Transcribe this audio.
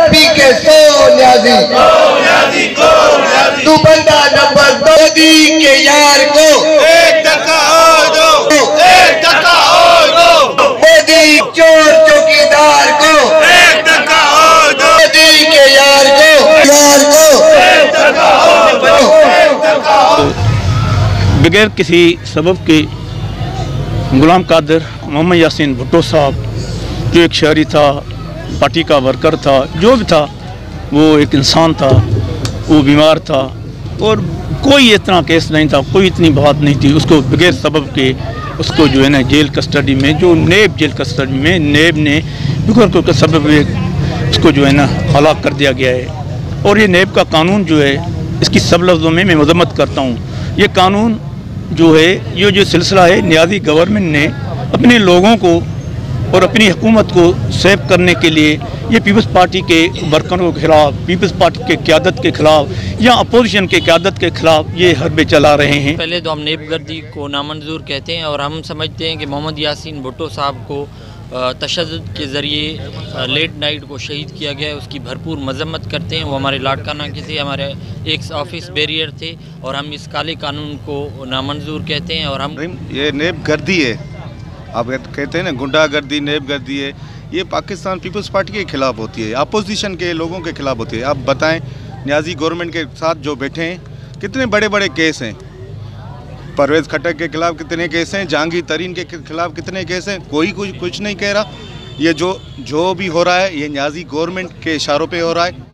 P के सो न्याजी तू बंदा नंबर 2 मोदी के यार को एक धक्का और दो, एक धक्का और दो। मोदी चोर चौकीदार को एक धक्का और दो। मोदी के यार को एक धक्का और दो, एक धक्का और। बगैर किसी सबब के गुलाम कादिर मोहम्मद यासीन भुट्टो साहब जो एक शहरी था, पार्टी का वर्कर था, जो भी था, वो एक इंसान था, वो बीमार था और कोई इतना केस नहीं था, कोई इतनी बात नहीं थी। उसको बगैर सबब के उसको जो है ना जेल कस्टडी में, जो नेब जेल कस्टडी में नेब ने बगैर कोई सबब उसको जो है ना हलाक कर दिया गया है। और ये नेब का कानून जो है, इसकी सब लफ्ज़ों में मैं मजम्मत करता हूँ। ये कानून जो है, ये जो सिलसिला है, न्याजी गवर्नमेंट ने अपने लोगों को और अपनी हुकूमत को सेव करने के लिए ये पीपल्स पार्टी के वर्करों के खिलाफ, पीपल्स पार्टी के क़यादत के खिलाफ या अपोजिशन के क़यादत के खिलाफ ये हरबे चला रहे हैं। पहले तो हम नेबगर्दी को नामंजूर कहते हैं और हम समझते हैं कि मोहम्मद यासीन भुट्टो साहब को तशद्दुद के ज़रिए लेट नाइट को शहीद किया गया है, उसकी भरपूर मजम्मत करते हैं। वो हमारे लाड़काना के थे, हमारे एक ऑफिस बैरियर थे और हम इस काले कानून को नामंजूर कहते हैं। और हम ये नेबगर्दी है, आप कहते हैं ना गुंडागर्दी, नेबगर्दी है, ये पाकिस्तान पीपल्स पार्टी के खिलाफ होती है, अपोजिशन के लोगों के खिलाफ होती है। आप बताएं, न्याजी गवर्नमेंट के साथ जो बैठे हैं, कितने बड़े बड़े केस हैं। परवेज़ खट्टक के खिलाफ कितने केस हैं, जहांगीर तरीन के खिलाफ कितने केस हैं, कोई कुछ नहीं कह रहा। ये जो भी हो रहा है, ये न्याजी गवर्नमेंट के इशारों पे हो रहा है।